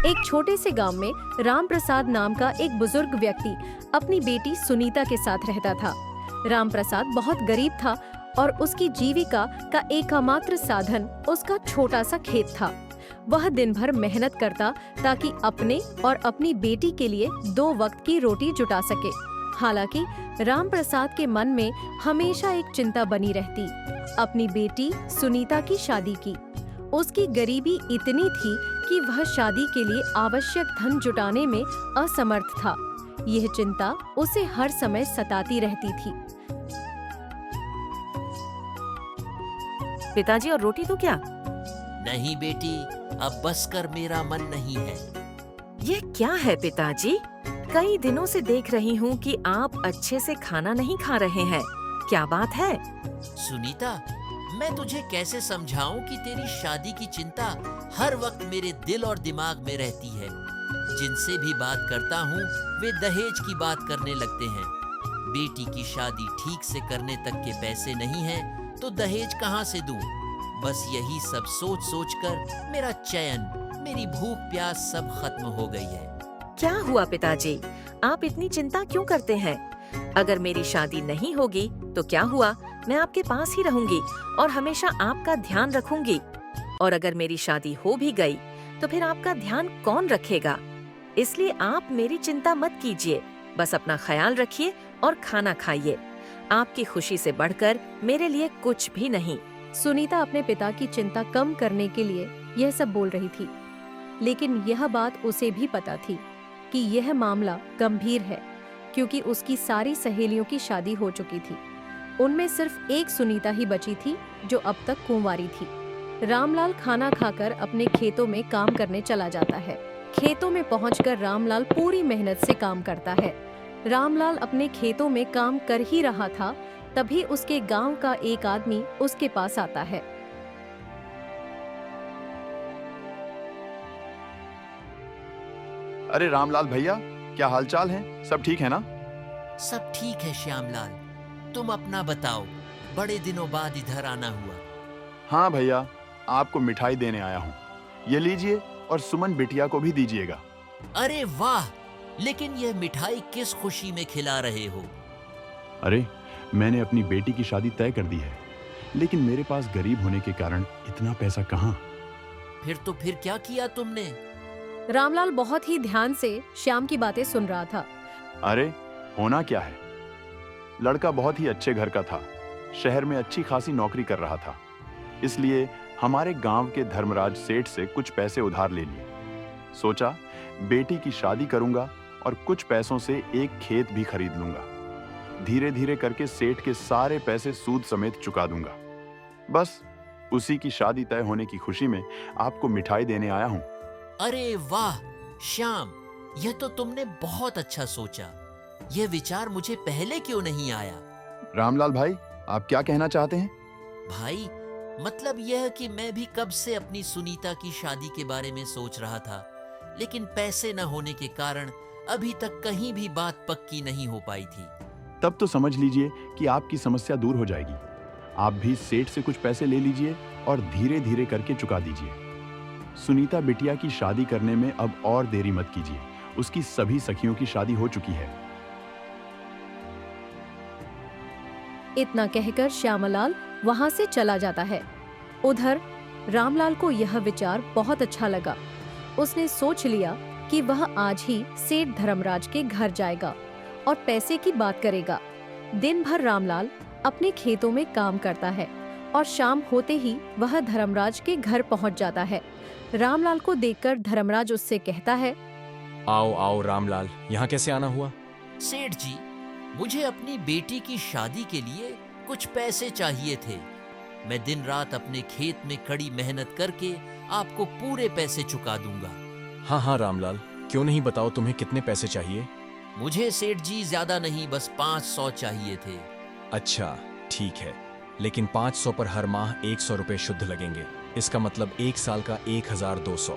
एक छोटे से गांव में राम प्रसाद नाम का एक बुजुर्ग व्यक्ति अपनी बेटी सुनीता के साथ रहता था। राम प्रसाद बहुत गरीब था और उसकी जीविका का एकमात्र साधन उसका छोटा सा खेत था। वह दिन भर मेहनत करता ताकि अपने और अपनी बेटी के लिए 2 वक्त की रोटी जुटा सके। हालांकि राम प्रसाद के मन में हमेशा एक चिंता बनी रहती, अपनी बेटी सुनीता की शादी की। उसकी गरीबी इतनी थी कि वह शादी के लिए आवश्यक धन जुटाने में असमर्थ था। यह चिंता उसे हर समय सताती रहती थी। पिताजी, और रोटी तो क्या? नहीं बेटी, अब बस कर, मेरा मन नहीं है। ये क्या है पिताजी? कई दिनों से देख रही हूँ कि आप अच्छे से खाना नहीं खा रहे हैं। क्या बात है? सुनीता, मैं तुझे कैसे समझाऊं कि तेरी शादी की चिंता हर वक्त मेरे दिल और दिमाग में रहती है। जिनसे भी बात करता हूँ वे दहेज की बात करने लगते हैं। बेटी की शादी ठीक से करने तक के पैसे नहीं हैं, तो दहेज कहाँ से दूं? बस यही सब सोच सोच कर मेरा चैन, मेरी भूख प्यास सब खत्म हो गई है। क्या हुआ पिताजी? आप इतनी चिंता क्यों करते हैं? अगर मेरी शादी नहीं होगी तो क्या हुआ, मैं आपके पास ही रहूंगी और हमेशा आपका ध्यान रखूंगी। और अगर मेरी शादी हो भी गई तो फिर आपका ध्यान कौन रखेगा? इसलिए आप मेरी चिंता मत कीजिए, बस अपना ख्याल रखिए और खाना खाइए। आपकी खुशी से बढ़कर मेरे लिए कुछ भी नहीं। सुनीता अपने पिता की चिंता कम करने के लिए यह सब बोल रही थी, लेकिन यह बात उसे भी पता थी कि यह मामला गंभीर है, क्योंकि उसकी सारी सहेलियों की शादी हो चुकी थी। उनमें सिर्फ एक सुनीता ही बची थी जो अब तक कुंवारी थी। रामलाल खाना खाकर अपने खेतों में काम करने चला जाता है। खेतों में पहुंचकर रामलाल पूरी मेहनत से काम करता है। रामलाल अपने खेतों में काम कर ही रहा था, तभी उसके गांव का एक आदमी उसके पास आता है। अरे रामलाल भैया, क्या हालचाल है? सब ठीक है ना? सब ठीक है श्यामलाल, तुम अपना बताओ, बड़े दिनों बाद इधर आना हुआ। हाँ भैया, आपको मिठाई देने आया हूँ। ये लीजिए और सुमन बिटिया को भी दीजिएगा। अरे वाह, लेकिन यह मिठाई किस खुशी में खिला रहे हो? अरे, मैंने अपनी बेटी की शादी तय कर दी है, लेकिन मेरे पास गरीब होने के कारण इतना पैसा कहाँ। फिर क्या किया तुमने? रामलाल बहुत ही ध्यान से श्याम की बातें सुन रहा था। अरे, होना क्या है, लड़का बहुत ही अच्छे घर का था, शहर में अच्छी खासी नौकरी कर रहा था। इसलिए हमारे गांव के धर्मराज सेठ से कुछ पैसे उधार ले लिए। सोचा बेटी की शादी करूंगा और कुछ पैसों से एक खेत भी खरीद लूंगा। धीरे धीरे करके सेठ के सारे पैसे सूद समेत चुका दूंगा। बस उसी की शादी तय होने की खुशी में आपको मिठाई देने आया हूं। अरे वाह श्याम, यह तो तुमने बहुत अच्छा सोचा। यह विचार मुझे पहले क्यों नहीं आया? रामलाल भाई, आप क्या कहना चाहते हैं? भाई, मतलब यह कि मैं भी कब से अपनी सुनीता की शादी के बारे में सोच रहा था, लेकिन पैसे न होने के कारण अभी तक कहीं भी बात पक्की नहीं हो पाई थी। तब तो समझ लीजिए कि आपकी समस्या दूर हो जाएगी। आप भी सेठ से कुछ पैसे ले लीजिए और धीरे धीरे करके चुका दीजिए। सुनीता बिटिया की शादी करने में अब और देरी मत कीजिए, उसकी सभी सखियों की शादी हो चुकी है। इतना कहकर श्यामलाल वहां से चला जाता है। उधर रामलाल को यह विचार बहुत अच्छा लगा। उसने सोच लिया कि वह आज ही सेठ धर्मराज के घर जाएगा और पैसे की बात करेगा। दिन भर रामलाल अपने खेतों में काम करता है और शाम होते ही वह धर्मराज के घर पहुंच जाता है। रामलाल को देखकर धर्मराज उससे कहता है, आओ आओ रामलाल, यहाँ कैसे आना हुआ? सेठ जी, मुझे अपनी बेटी की शादी के लिए कुछ पैसे चाहिए थे। मैं दिन रात अपने खेत में कड़ी मेहनत करके आपको पूरे पैसे चुका दूंगा। हाँ हाँ रामलाल, क्यों नहीं, बताओ तुम्हें कितने पैसे चाहिए? मुझे सेठ जी ज्यादा नहीं, बस 500 चाहिए थे। अच्छा ठीक है, लेकिन 500 पर हर माह 100 रुपए शुद्ध लगेंगे। इसका मतलब 1 साल का 1200,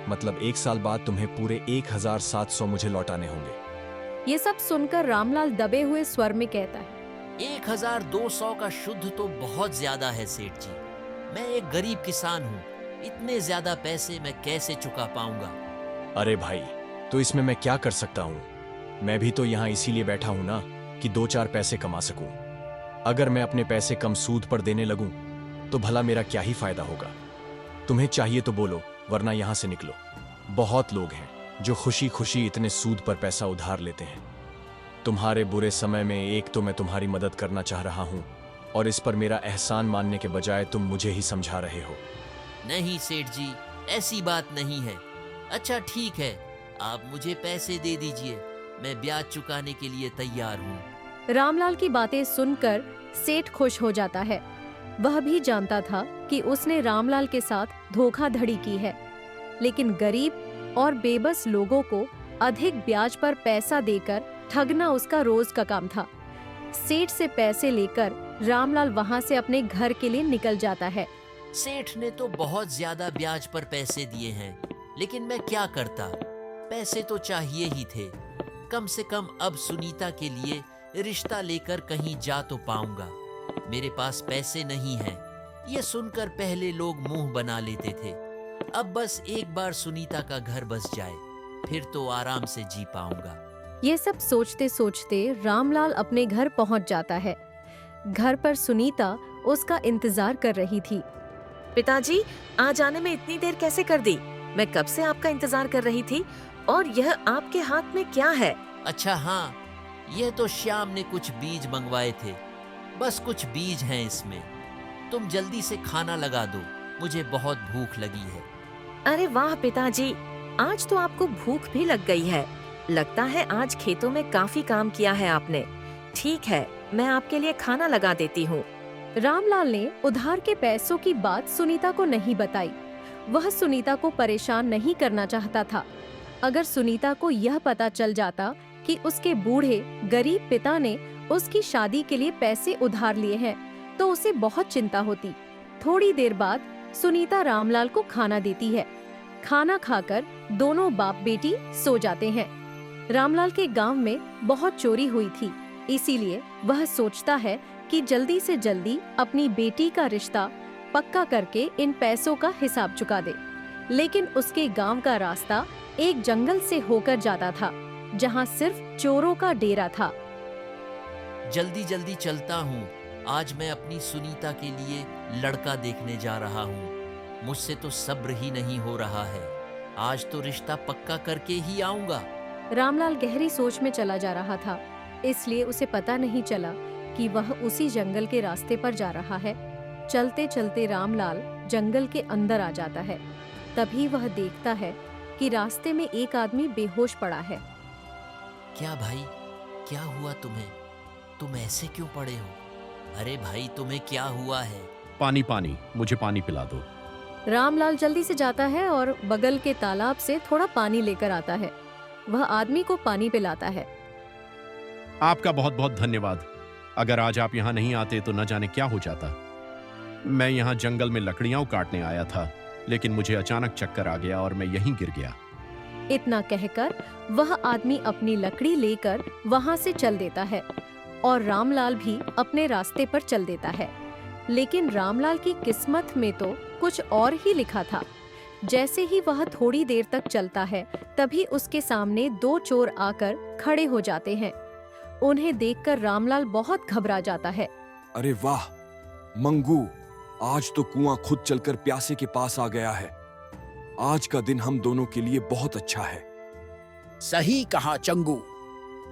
मतलब 1 साल बाद तुम्हें पूरे 1700 मुझे लौटाने होंगे। ये सब सुनकर रामलाल दबे हुए स्वर में कहता है, 1200 का शुद्ध तो बहुत ज्यादा है सेठ जी। मैं एक गरीब किसान हूँ, इतने ज्यादा पैसे मैं कैसे चुका पाऊंगा? अरे भाई, तो इसमें मैं क्या कर सकता हूँ? मैं भी तो यहाँ इसीलिए बैठा हूँ ना कि 2-4 पैसे कमा सकूं। अगर मैं अपने पैसे कम सूद पर देने लगूं तो भला मेरा क्या ही फायदा होगा? तुम्हें चाहिए तो बोलो, वरना यहाँ से निकलो। बहुत लोग हैं जो खुशी खुशी इतने सूद पर पैसा उधार लेते हैं। तुम्हारे बुरे समय में एक तो मैं तुम्हारी मदद करना चाह रहा हूँ, और इस पर मेरा एहसान मानने के बजाय तुम मुझे ही समझा रहे हो। नहीं सेठ जी, ऐसी बात नहीं है। अच्छा ठीक है, आप मुझे पैसे दे दीजिए, मैं ब्याज चुकाने के लिए तैयार हूँ। रामलाल की बातें सुनकर सेठ खुश हो जाता है। वह भी जानता था कि उसने रामलाल के साथ धोखाधड़ी की है, लेकिन गरीब और बेबस लोगों को अधिक ब्याज पर पैसा देकर ठगना उसका रोज का काम था। सेठ से पैसे लेकर रामलाल वहां से अपने घर के लिए निकल जाता है। सेठ ने तो बहुत ज्यादा ब्याज पर पैसे दिए हैं, लेकिन मैं क्या करता, पैसे तो चाहिए ही थे। कम से कम अब सुनीता के लिए रिश्ता लेकर कहीं जा तो पाऊंगा। मेरे पास पैसे नहीं हैं, ये सुनकर पहले लोग मुंह बना लेते थे। अब बस एक बार सुनीता का घर बस जाए, फिर तो आराम से जी पाऊंगा। ये सब सोचते सोचते रामलाल अपने घर पहुंच जाता है। घर पर सुनीता उसका इंतजार कर रही थी। पिताजी, आज आने में इतनी देर कैसे कर दी? मैं कब से आपका इंतजार कर रही थी। और यह आपके हाथ में क्या है? अच्छा हाँ, यह तो श्याम ने कुछ बीज मंगवाए थे, बस कुछ बीज हैं इसमें। तुम जल्दी से खाना लगा दो, मुझे बहुत भूख लगी है। अरे वाह पिताजी, आज तो आपको भूख भी लग गई है। लगता है आज खेतों में काफी काम किया है आपने। ठीक है, मैं आपके लिए खाना लगा देती हूँ। रामलाल ने उधार के पैसों की बात सुनीता को नहीं बताई। वह सुनीता को परेशान नहीं करना चाहता था। अगर सुनीता को यह पता चल जाता कि उसके बूढ़े गरीब पिता ने उसकी शादी के लिए पैसे उधार लिए हैं, तो उसे बहुत चिंता होती। थोड़ी देर बाद सुनीता रामलाल को खाना देती है। खाना खाकर दोनों बाप बेटी सो जाते हैं। रामलाल के गांव में बहुत चोरी हुई थी, इसीलिए वह सोचता है कि जल्दी से जल्दी अपनी बेटी का रिश्ता पक्का करके इन पैसों का हिसाब चुका दे। लेकिन उसके गांव का रास्ता एक जंगल से होकर जाता था, जहां सिर्फ चोरों का डेरा था। जल्दी जल्दी चलता हूँ, आज मैं अपनी सुनीता के लिए लड़का देखने जा रहा हूँ। मुझसे तो सब्र ही नहीं हो रहा है, आज तो रिश्ता पक्का करके ही आऊंगा। रामलाल गहरी सोच में चला जा रहा था, इसलिए उसे पता नहीं चला कि वह उसी जंगल के रास्ते पर जा रहा है। चलते चलते रामलाल जंगल के अंदर आ जाता है। तभी वह देखता है कि रास्ते में एक आदमी बेहोश पड़ा है। क्या भाई, क्या हुआ तुम्हें? तुम ऐसे क्यों पड़े हो? अरे भाई, तुम्हें क्या हुआ है? पानी पानी, मुझे पानी पिला दो। रामलाल जल्दी से जाता है और बगल के तालाब से थोड़ा पानी लेकर आता है। वह आदमी को पानी पिलाता है। आपका बहुत बहुत धन्यवाद। अगर आज आप यहाँ नहीं आते तो न जाने क्या हो जाता। मैं यहाँ जंगल में लकड़ियां काटने आया था, लेकिन मुझे अचानक चक्कर आ गया और मैं यहीं गिर गया। इतना कहकर वह आदमी अपनी लकड़ी लेकर वहां से चल देता है और रामलाल भी अपने रास्ते पर चल देता है। लेकिन रामलाल की किस्मत में तो कुछ और ही लिखा था। जैसे ही वह थोड़ी देर तक चलता है, तभी उसके सामने दो चोर आकर खड़े हो जाते हैं। उन्हें देखकर रामलाल बहुत घबरा जाता है। अरे वाह मंगू, आज तो कुआं खुद चलकर प्यासे के पास आ गया है। आज का दिन हम दोनों के लिए बहुत अच्छा है। सही कहा चंगू,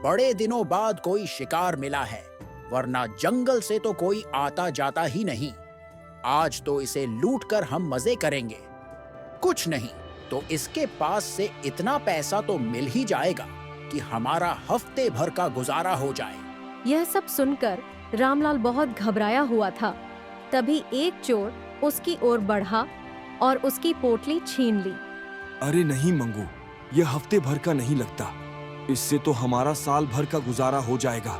बड़े दिनों बाद कोई शिकार मिला है, वरना जंगल से तो कोई आता जाता ही नहीं। आज तो इसे लूटकर हम मजे करेंगे। कुछ नहीं तो इसके पास से इतना पैसा तो मिल ही जाएगा कि हमारा हफ्ते भर का गुजारा हो जाए। यह सब सुनकर रामलाल बहुत घबराया हुआ था। तभी एक चोर उसकी ओर बढ़ा और उसकी पोटली छीन ली। अरे नहीं मंगू, यह हफ्ते भर का नहीं लगता। इससे तो हमारा साल भर का गुजारा हो जाएगा।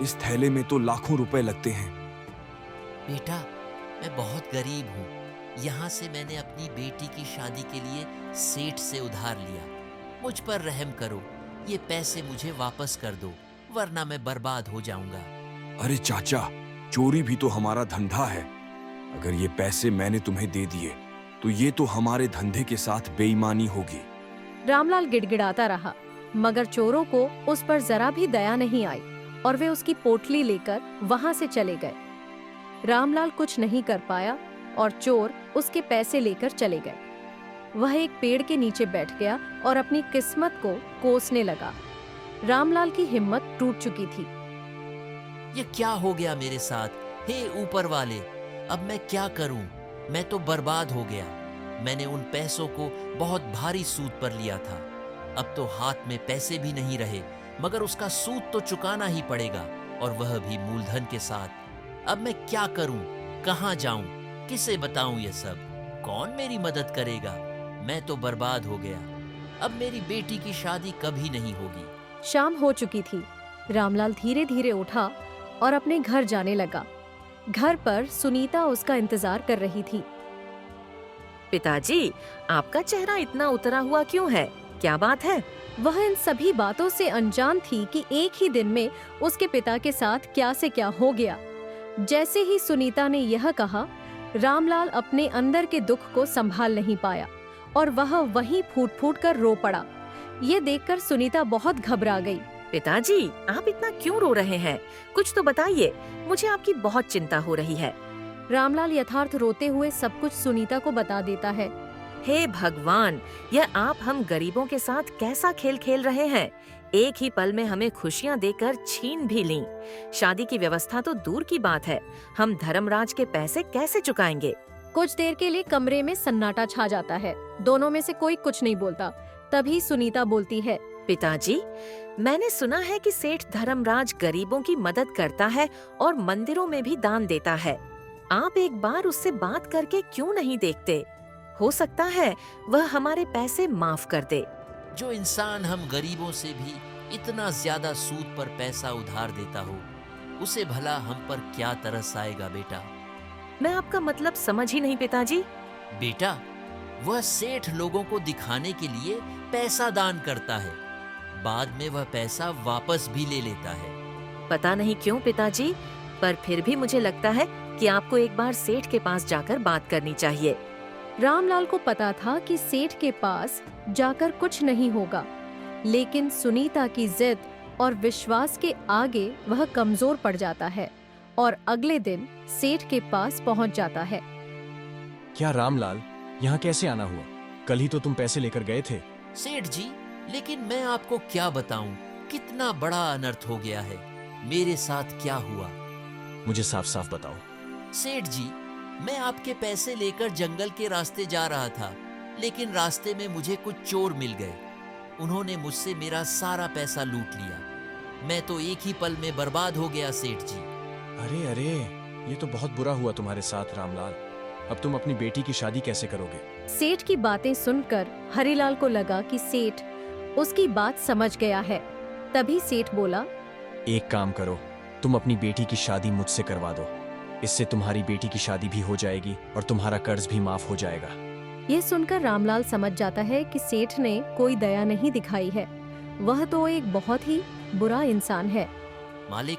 इस थैले में तो लाखों रुपए लगते हैं। बेटा, मैं बहुत गरीब हूँ। यहाँ से मैंने अपनी बेटी की शादी के लिए सेठ से उधार लिया। मुझ पर रहम करो, ये पैसे मुझे वापस कर दो, वरना मैं बर्बाद हो जाऊंगा। अरे चाचा, चोरी भी तो हमारा धंधा है। अगर ये पैसे मैंने तुम्हें दे दिए तो ये तो हमारे धंधे के साथ बेईमानी होगी। रामलाल गिड़गिड़ाता रहा, मगर चोरों को उस पर जरा भी दया नहीं आई और वे उसकी पोटली लेकर वहां से चले गए। रामलाल कुछ नहीं कर पाया और चोर उसके पैसे लेकर चले गए। वह एक पेड़ के नीचे बैठ गया और अपनी किस्मत को कोसने लगा। रामलाल की हिम्मत टूट चुकी थी। ये क्या हो गया मेरे साथ? हे ऊपर वाले, अब मैं क्या करूं? मैं तो बर्बाद हो गया। मैंने उन पैसों को बहुत भारी सूद पर लिया था। अब तो हाथ में पैसे भी नहीं रहे, मगर उसका सूद तो चुकाना ही पड़ेगा, और वह भी मूलधन के साथ। अब मैं क्या करूं? कहां जाऊं? किसे बताऊं ये सब? कौन मेरी मदद करेगा? मैं तो बर्बाद हो गया। अब मेरी बेटी की शादी कभी नहीं होगी। शाम हो चुकी थी। रामलाल धीरे धीरे उठा और अपने घर जाने लगा। घर पर सुनीता उसका इंतजार कर रही थी। पिताजी, आपका चेहरा इतना उतरा हुआ क्यों है? क्या बात है? वह इन सभी बातों से अनजान थी कि एक ही दिन में उसके पिता के साथ क्या से क्या हो गया। जैसे ही सुनीता ने यह कहा, रामलाल अपने अंदर के दुख को संभाल नहीं पाया और वह वहीं फूट फूट कर रो पड़ा। ये देखकर सुनीता बहुत घबरा गई। पिताजी, आप इतना क्यों रो रहे हैं? कुछ तो बताइए, मुझे आपकी बहुत चिंता हो रही है। रामलाल यथार्थ रोते हुए सब कुछ सुनीता को बता देता है। हे भगवान, यह आप हम गरीबों के साथ कैसा खेल खेल रहे हैं? एक ही पल में हमें खुशियां देकर छीन भी लीं। शादी की व्यवस्था तो दूर की बात है, हम धर्मराज के पैसे कैसे चुकाएंगे? कुछ देर के लिए कमरे में सन्नाटा छा जाता है। दोनों में से कोई कुछ नहीं बोलता। तभी सुनीता बोलती है, पिताजी, मैंने सुना है कि सेठ धर्मराज गरीबों की मदद करता है और मंदिरों में भी दान देता है। आप एक बार उससे बात करके क्यों नहीं देखते? हो सकता है वह हमारे पैसे माफ कर दे। जो इंसान हम गरीबों से भी इतना ज्यादा सूद पर पैसा उधार देता हो, उसे भला हम पर क्या तरस आएगा बेटा? मैं आपका मतलब समझ ही नहीं पिताजी। बेटा, वह सेठ लोगों को दिखाने के लिए पैसा दान करता है, बाद में वह पैसा वापस भी ले लेता है। पता नहीं क्यों पिताजी, पर फिर भी मुझे लगता है कि आपको एक बार सेठ के पास जाकर बात करनी चाहिए। रामलाल को पता था कि सेठ के पास जाकर कुछ नहीं होगा, लेकिन सुनीता की जिद और विश्वास के आगे वह कमजोर पड़ जाता है और अगले दिन सेठ के पास पहुंच जाता है। क्या रामलाल, यहाँ कैसे आना हुआ? कल ही तो तुम पैसे लेकर गए थे। सेठ जी, लेकिन मैं आपको क्या बताऊं, कितना बड़ा अनर्थ हो गया है। मेरे साथ क्या हुआ? मुझे साफ साफ बताओ। सेठ जी, मैं आपके पैसे लेकर जंगल के रास्ते जा रहा था, लेकिन रास्ते में मुझे कुछ चोर मिल गए। उन्होंने मुझसे मेरा सारा पैसा लूट लिया। मैं तो एक ही पल में बर्बाद हो गया सेठ जी। अरे अरे, ये तो बहुत बुरा हुआ तुम्हारे साथ रामलाल। अब तुम अपनी बेटी की शादी कैसे करोगे? सेठ की बातें सुनकर हरिलाल को लगा कि सेठ उसकी बात समझ गया है। तभी सेठ बोला, एक काम करो, तुम अपनी बेटी की शादी मुझसे करवा दो। इससे तुम्हारी बेटी की शादी भी हो जाएगी और तुम्हारा कर्ज भी माफ हो जाएगा। ये सुनकर रामलाल समझ जाता है कि सेठ ने कोई दया नहीं दिखाई है। वह तो एक बहुत ही बुरा इंसान है। मालिक,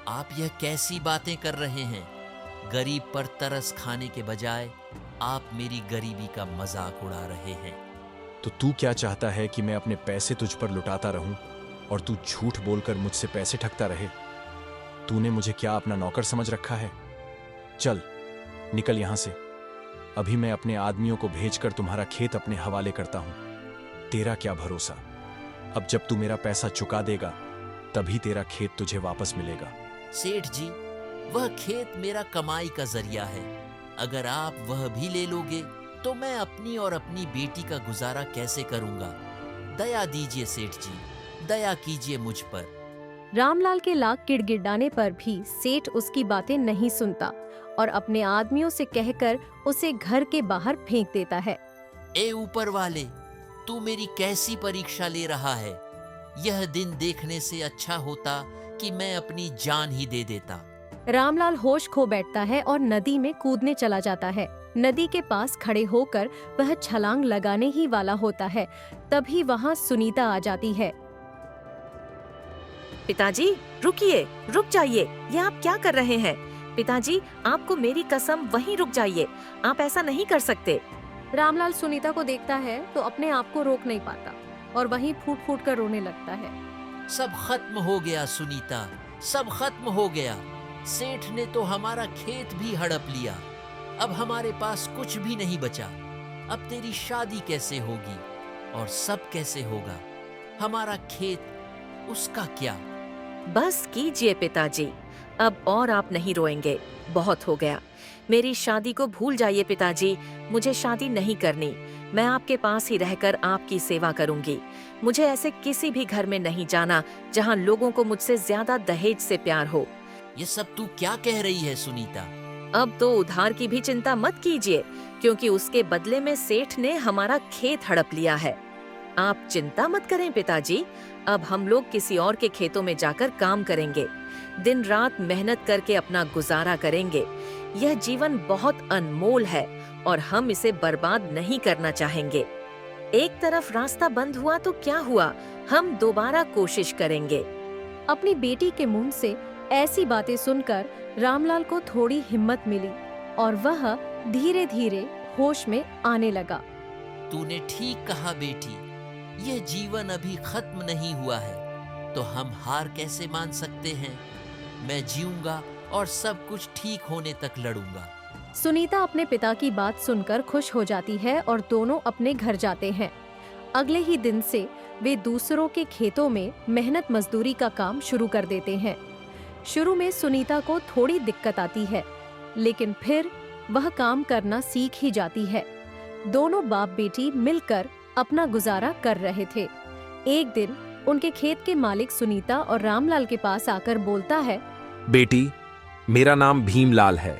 आप यह कैसी बातें कर रहे हैं? गरीब पर तरस खाने के बजाय आप मेरी गरीबी का मजाक उड़ा रहे हैं। तो तू क्या चाहता है कि मैं अपने पैसे तुझ पर लुटाता रहूं और तू झूठ बोलकर मुझसे पैसे ठगता रहे? तूने मुझे क्या अपना नौकर समझ रखा है? चल निकल यहाँ से। अभी मैं अपने आदमियों को भेजकर तुम्हारा खेत अपने हवाले करता हूँ। तेरा क्या भरोसा, अब जब तू मेरा पैसा चुका देगा तभी तेरा खेत तुझे वापस मिलेगा। सेठ जी, वह खेत मेरा कमाई का जरिया है। अगर आप वह भी ले लोगे तो मैं अपनी और अपनी बेटी का गुजारा कैसे करूंगा? दया दीजिए सेठ जी, दया कीजिए मुझ पर। रामलाल के लाख गिड़गिड़ाने पर भी सेठ उसकी बातें नहीं सुनता और अपने आदमियों से कहकर उसे घर के बाहर फेंक देता है। ए ऊपर वाले, तू मेरी कैसी परीक्षा ले रहा है? यह दिन देखने से अच्छा होता कि मैं अपनी जान ही दे देता। रामलाल होश खो बैठता है और नदी में कूदने चला जाता है। नदी के पास खड़े होकर वह छलांग लगाने ही वाला होता है, तभी वहाँ सुनीता आ जाती है। पिताजी रुकिए, रुक जाइए, ये आप क्या कर रहे हैं? पिताजी, आपको मेरी कसम, वहीं रुक जाइए, आप ऐसा नहीं कर सकते। रामलाल सुनीता को देखता है तो अपने आप को रोक नहीं पाता और वहीं फूट फूट कर रोने लगता है। सब खत्म हो गया सुनीता, सब खत्म हो गया। सेठ ने तो हमारा खेत भी हड़प लिया। अब हमारे पास कुछ भी नहीं बचा। अब तेरी शादी कैसे होगी और सब कैसे होगा? हमारा खेत, उसका क्या? बस कीजिए पिताजी, अब और आप नहीं रोएंगे। बहुत हो गया। मेरी शादी को भूल जाइए पिताजी। मुझे शादी नहीं करनी। मैं आपके पास ही रहकर आपकी सेवा करूंगी। मुझे ऐसे किसी भी घर में नहीं जाना जहां लोगों को मुझसे ज्यादा दहेज से प्यार हो। ये सब तू क्या कह रही है सुनीता? अब तो उधार की भी चिंता मत कीजिए, क्योंकि उसके बदले में सेठ ने हमारा खेत हड़प लिया है। आप चिंता मत करें पिताजी। अब हम लोग किसी और के खेतों में जाकर काम करेंगे। दिन रात मेहनत करके अपना गुजारा करेंगे। यह जीवन बहुत अनमोल है और हम इसे बर्बाद नहीं करना चाहेंगे। एक तरफ रास्ता बंद हुआ तो क्या हुआ, हम दोबारा कोशिश करेंगे। अपनी बेटी के मुंह से ऐसी बातें सुनकर रामलाल को थोड़ी हिम्मत मिली और वह धीरे धीरे होश में आने लगा। तूने ठीक कहा बेटी, यह जीवन अभी खत्म नहीं हुआ है तो हम हार कैसे मान सकते हैं? मैं जीऊंगा और सब कुछ ठीक होने तक लड़ूंगा। सुनीता अपने पिता की बात सुनकर खुश हो जाती है और दोनों अपने घर जाते हैं। अगले ही दिन से वे दूसरों के खेतों में मेहनत मजदूरी का काम शुरू कर देते हैं। शुरू में सुनीता को थोड़ी दिक्कत आती है, लेकिन फिर वह काम करना सीख ही जाती है। दोनों बाप बेटी मिलकर अपना गुजारा कर रहे थे। एक दिन उनके खेत के मालिक सुनीता और रामलाल के पास आकर बोलता है, बेटी, मेरा नाम भीमलाल है।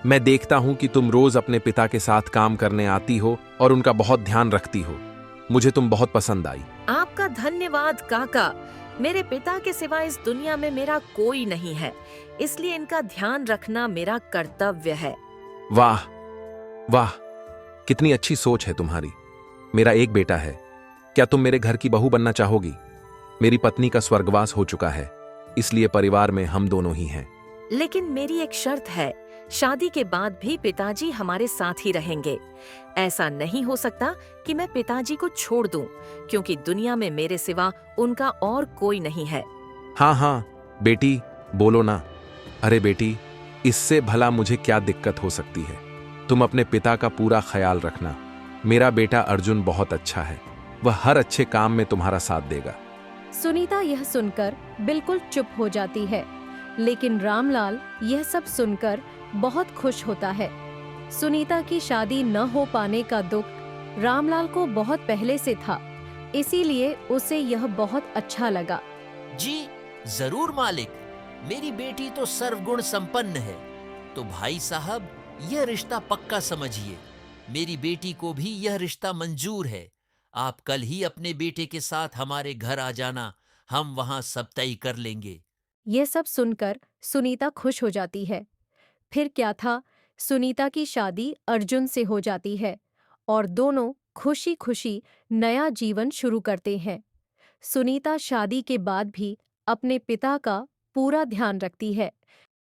मैं देखता हूं कि तुम रोज अपने पिता के साथ काम करने आती हो और उनका बहुत ध्यान रखती हो। मुझे तुम बहुत पसंद आई। आपका धन्यवाद काका। मेरे पिता के सिवा इस दुनिया में मेरा कोई नहीं है, इसलिए इनका ध्यान रखना मेरा कर्तव्य है। वाह वाह, कितनी अच्छी सोच है तुम्हारी। मेरा एक बेटा है। क्या तुम मेरे घर की बहू बनना चाहोगी? मेरी पत्नी का स्वर्गवास हो चुका है, इसलिए परिवार में हम दोनों ही हैं। लेकिन मेरी एक शर्त है, शादी के बाद भी पिताजी हमारे साथ ही रहेंगे। ऐसा नहीं हो सकता कि मैं पिताजी को छोड़ दूं, क्योंकि दुनिया में मेरे सिवा उनका और कोई नहीं है। हाँ हाँ बेटी, बोलो ना। अरे बेटी, इससे भला मुझे क्या दिक्कत हो सकती है? तुम अपने पिता का पूरा ख्याल रखना। मेरा बेटा अर्जुन बहुत अच्छा है, वह हर अच्छे काम में तुम्हारा साथ देगा। सुनीता यह सुनकर बिल्कुल चुप हो जाती है, लेकिन रामलाल यह सब सुनकर बहुत खुश होता है। सुनीता की शादी न हो पाने का दुख रामलाल को बहुत पहले से था, इसीलिए उसे यह बहुत अच्छा लगा। जी जरूर मालिक, मेरी बेटी तो सर्वगुण संपन्न है, तो भाई साहब यह रिश्ता पक्का समझिए। मेरी बेटी को भी यह रिश्ता मंजूर है। आप कल ही अपने बेटे के साथ हमारे घर आ जाना, हम वहां सब तय कर लेंगे। यह सब सुनकर सुनीता खुश हो जाती है। फिर क्या था, सुनीता की शादी अर्जुन से हो जाती है और दोनों खुशी खुशी नया जीवन शुरू करते हैं। सुनीता शादी के बाद भी अपने पिता का पूरा ध्यान रखती है।